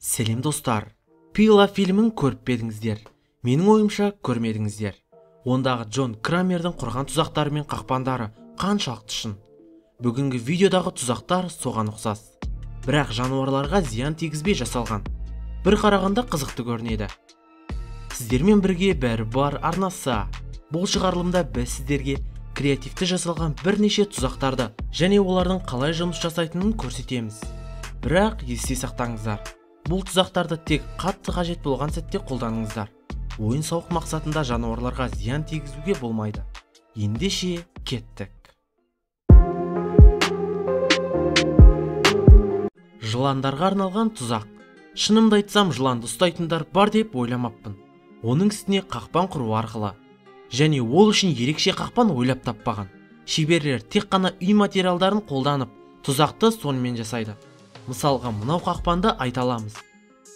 Сәлем достар, Пила фильмін көріп бедіңіздер. Менің ойымша көрмедіңіздер. Ондағы Джон Крамердің құрған тұзақтары мен қақпандары қаншалықты шын. Бүгінгі видеодағы тұзақтар соған ұқсас. Бірақ жануарларға зиян тигізбей жасалған. Бір қарағанда қызықты көрінеді. Сіздермен бірге бәрі бар арнасы. Бұл шығарылымда біз сіздерге креативті жасалған бірнеше тұзақтарды және олардың қалай жұмыс жасайтынын көрсетеміз. Бірақ есте сақтаңыздар. Бұл тұзақтарды тек қатты қажет болған сәтте қолданыңыздар. Ойын-сауық мақсатында жануарларға зиян тигізуге болмайды. Ендеше кеттік. Жыландарға арналған тұзақ. Шынымды айтсам, жыланды ұстайтындар бар деп ойламаппын. Оның үстіне қақпан құру арқылы. Және ол үшін ерекше қақпан ойлап таппаған. Шеберлер тек қана үй материалдарын қолданып, тұзақты сонымен жасайды. Мысалға, мынау қақпанды айта аламыз.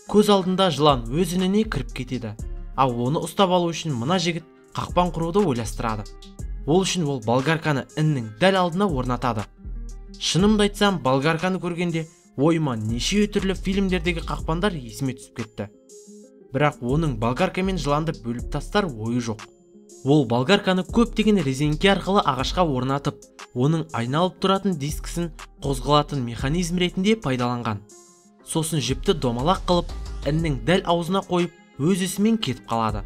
Көз алдында жылан өз ініне кіріп кетеді. Ал оны ұстап алу үшін мына жігіт қақпан құруды ойластырады. Ол үшін ол болгарканы іннің дәл алдына орнатады. Шынымды айтсам, болгарканы көргенде ойыма неше түрлі фильмдердегі қақпандар есіме түсіп кетті. Бірақ оның болгарка мен жыланды бөліп тастар ойы жоқ. Ол болгарканы көптеген резеңке арқылы ағашқа орнатып, оның айналып тұратын дискісін қозғалатын механизм ретінде пайдаланған. Сосын жіпті домалақ қылып, іннің дәл аузына қойып, өз ісімен кетіп қалады.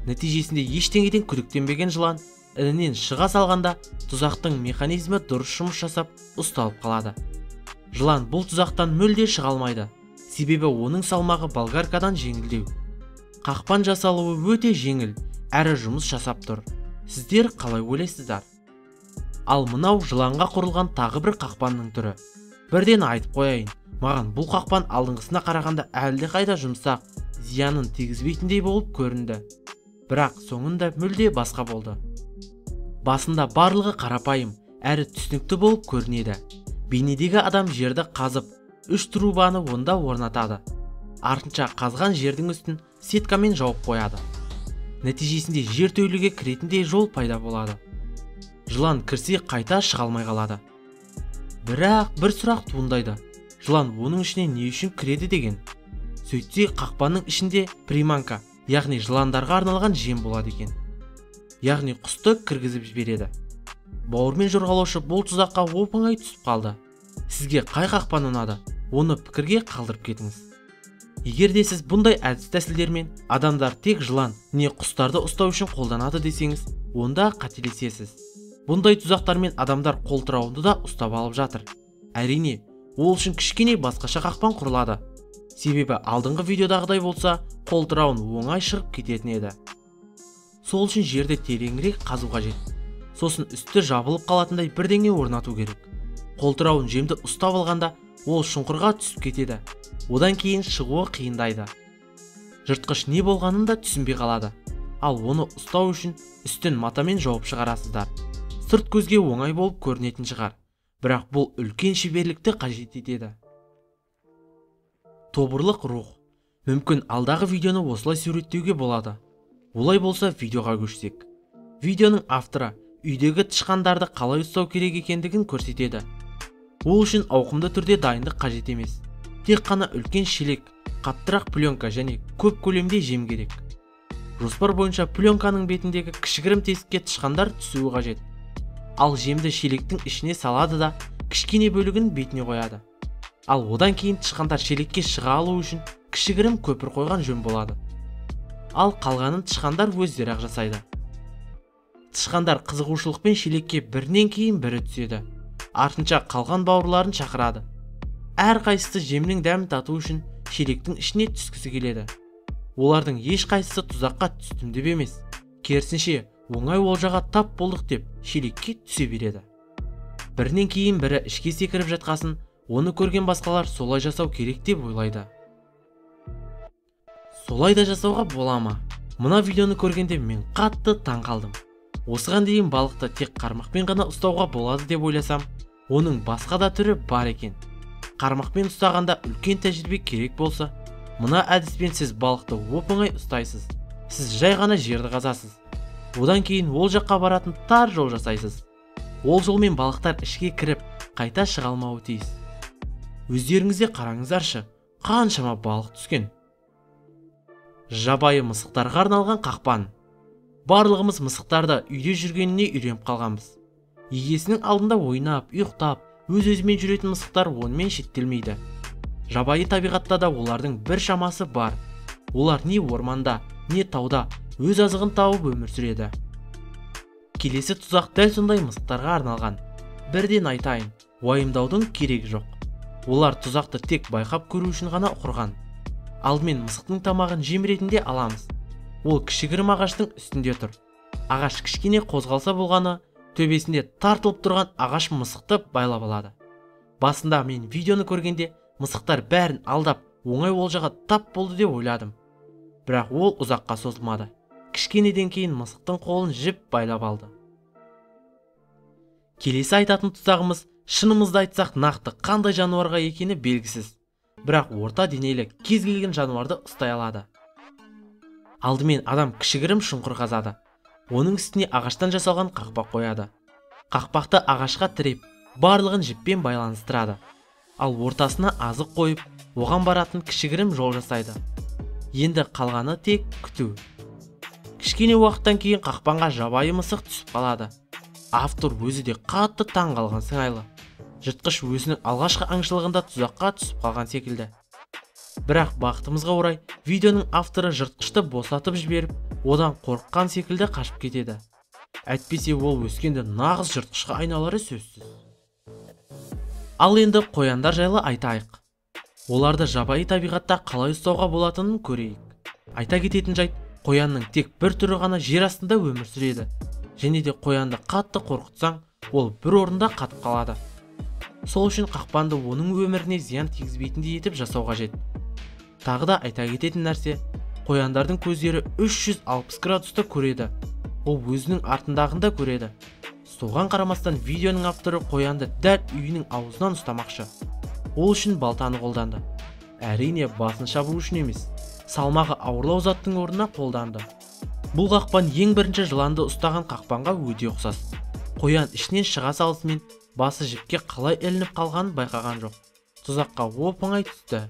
Нәтижесінде ештеңеден күдіктенбеген жылан інінен шыға салғанда, тұзақтың механизмі дұрыс жұмыс жасап ұсталып қалады. Жылан бұл тұзақтан мүлде шыға алмайды, себебі оның салмағы болгаркадан жеңілдеу. Қақпан жасалуы өте жеңіл, әрі жұмыс жасап тұр. Сіздер қалай ойлайсыздар? Ал мынау жыланға құрылған тағы бір қақпанның түрі. Бірден айтып қояйын, маған бұл қақпан алдыңғысына қарағанда әлде қайда жұмсақ, зиянын тигізбейтіндей болып көрінді. Бірақ соңында мүлде басқа болды. Басында барлығы қарапайым, әрі түсінікті болып көрінеді. Бейнедегі адам жерді қазып, 3 трубаны онда орнатады. Артынша қазған жердің үстін сеткамен жауып қояды. Нәтижесінде жертөлеге кіретіндей жол пайда болады. Жылан кірсе қайта шыға алмай қалады. Бірақ бір сұрақ туындайды. Жылан оның ішіне не үшін кіреді деген? Сөйтсе қақпанның ішінде приманка, яғни жыландарға арналған жем болады екен. Яғни құсты кіргізіп жібереді. Бауырмен жорғалаушы бұл тұзаққа оп-оңай түсіп қалды. Сізге қай қақпан ұнады? Оны пікірге қалдырып кетіңіз. Егер де сіз бұндай әдіс-тәсілдермен адамдар тек жылан не құстарды ұстау үшін қолданады десеңіз, онда қателесесіз. Бұндай тұзақтармен адамдар қолтырауынды да ұстап алып жатыр. Әрине, ол үшін кішкене басқаша қақпан құрылады. Себебі алдыңғы видеодағыдай болса, қолтырауын оңай шығып кететін еді. Сол үшін жерді тереңірек қазу қажет. Сосын үсті жабылып қалатындай бірдеңе орнату керек. Қолтырауын жемді ұстап алғанда, ол шұңқырға түсіп кетеді. Одан кейін шығуы қиындайды. Жыртқыш не болғанын да түсінбей қалады. Ал оны ұстау үшін үстін матамен жауып шығарасыздар. Сырт көзге оңай болып көрінетін шығар. Бірақ бұл үлкен шеберлікті қажет етеді. Тобырлық рух. Мүмкін алдағы видеоны осылай суреттеуге болады. Олай болса видеоға көшсек. Видеоның авторы үйдегі тышқандарды қалай ұстау керек екендігін көрсетеді. Ол үшін ауқымды түрде дайындық қажет емес. Тек қана үлкен шелек, қаттырақ пленка және көп көлемде жем керек. Жоспар бойынша пленканың бетіндегі кішігірім тесікке тышқандар түсуі қажет. Ал жемді шелектің ішіне салады да кішкене бөлігін бетіне қояды. Ал одан кейін тышқандар шелекке шыға алу үшін кішігірім көпір қойған жөн болады. Ал қалғанын тышқандар өздері ақ жасайды. Тышқандар қызығушылықпен шелекке бірінен кейін бірі түседі. Артынша қалған бауырларын шақырады. Әр қайсысы жемнің дәмін тату үшін шелектің ішіне түскісі келеді. Олардың еш қайсысы тұзаққа түстім деп емес. Керісінше, оңай олжаға тап болдық деп шелекке түсе береді. Бірінен кейін бірі ішке секіріп жатқасын, оны көрген басқалар солай жасау керек деп ойлайды. Солай да жасауға бола ма? Мына видеоны көргенде мен қатты таң қалдым. Осыған дейін балықты тек қармақпен ғана ұстауға болады деп ойласам, оның басқа да түрі бар екен. Қармақпен ұстағанда үлкен тәжірибе керек болса, мына әдіспен сіз балықты оп-оңай ұстайсыз. Сіз жай ғана жерді қазасыз. Одан кейін ол жаққа баратын тар жол жасайсыз. Ол жолмен балықтар ішке кіріп, қайта шыға алмауы тиіс. Өздеріңізде қараңыздаршы, қаншама балық түскен. Жабайы мысықтарға арналған қақпан. Барлығымыз мысықтарды үйде жүргеніне үйреніп қалғанбыз. Егесінің алдында ойнап, ұйықтап, өз-өзімен жүретін мысықтар онымен шектелмейді. Жабайы табиғатта да олардың бір шамасы бар. Олар не орманда, не тауда өз азығын тауып өмір сүреді. Келесі тұзақ дәл сондай мысықтарға арналған. Бірден айтайын, уайымдаудың керегі жоқ. Олар тұзақты тек байқап көру үшін ғана құрған. Алдымен мысықтың тамағын жем ретінде аламыз. Ол кішігірім ағаштың үстінде тұр. Ағаш кішкене қозғалса болғаны, төбесінде тартылып тұрған ағаш мысықты байлап алады. Басында мен видеоны көргенде мысықтар бәрін алдап, оңай олжаға тап болды деп ойладым. Бірақ ол ұзаққа созылмады. Кішкенеден кейін мысықтың қолын жіп байлап алды. Келесі айтатын тұзағымыз, шынымызды айтсақ, нақты қандай жануарға екені белгісіз. Бірақ орта денелі кез келген жануарды ұстай алады. Алдымен адам кішігірім шұңқыр қазады. Оның үстіне ағаштан жасалған қақпақ қояды. Қақпақты ағашқа тіреп, барлығын жіппен байланыстырады. Ал ортасына азық қойып, оған баратын кішігірім жол жасайды. Енді қалғаны тек күту. Кішкене уақыттан кейін қақпанға жабайы мысық түсіп қалады. Автор өзі де қатты таң қалған сыңайлы. Жыртқыш өзінің алғашқы аңшылығында тұзаққа түсіп қалған секілді. Бірақ бақытымызға орай, видеоның авторы жыртқышты босатып жіберіп, одан қорыққан секілді қашып кетеді. Әйтпесе ол өскенде нағыз жыртқышқа айналары сөзсіз. Ал енді қояндар жайлы айтайық. Оларды жабайы табиғатта қалай ұстауға болатынын көрейік. Айта кететін жайт, қоянның тек бір түрі ғана жер астында өмір сүреді. Және де қоянды қатты қорқытсаң, ол бір орында қатып қалады. Сол үшін қақпанды оның өміріне зиян тигізбейтіндей етіп жасау қажет. Тағы да айта кететін нәрсе, қояндардың көздері 360 градуста көреді. Ол өзінің артындағында көреді. Соған қарамастан видеоның авторы қоянды дәл үйінің аузынан ұстамақшы. Ол үшін балтаны қолданды. Әрине басын шабу үшін емес, салмағы ауырлау заттың орнына қолданды. Бұл қақпан ең бірінші жыланды ұстаған қақпанға өте ұқсас. Қоян ішінен шыға салысымен басы жіпке қалай ілініп қалғанын байқаған жоқ. Тұзаққа оп-оңай түсті.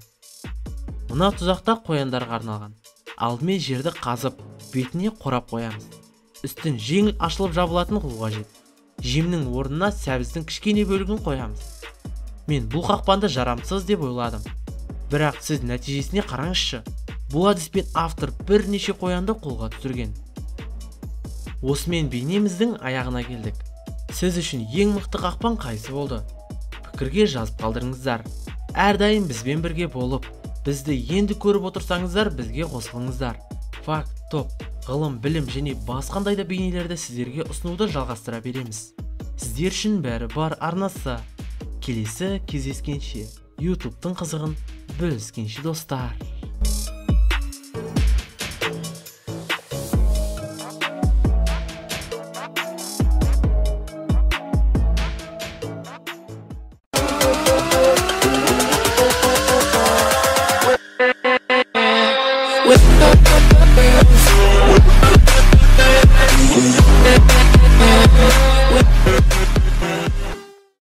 Мына тұзақта қояндарға арналған. Алдымен жерді қазып, бетіне қорап қоямыз. Үстін жеңіл ашылып жабылатын қылу қажет. Жемнің орнына сәбіздің кішкене бөлігін қоямыз. Мен бұл қақпанды жарамсыз деп ойладым. Бірақ сіз нәтижесіне қараңызшы. Бұл әдіспен автор бірнеше қоянды қолға түсірген. Осымен бейнеміздің аяғына келдік. Сіз үшін ең мықты қақпан қайсы болды? Пікірге жазып қалдырыңыздар. Әрдайым бізбен бірге болып, бізді енді көріп отырсаңыздар, бізге қосылыңыздар. Факт, топ, ғылым, білім және басқандай да бейнелерді сіздерге ұсынуды жалғастыра береміз. Сіздер үшін бәрі бар арнасы. Келесі кездескенше, YouTube-тың қызығын бөліскенше достар.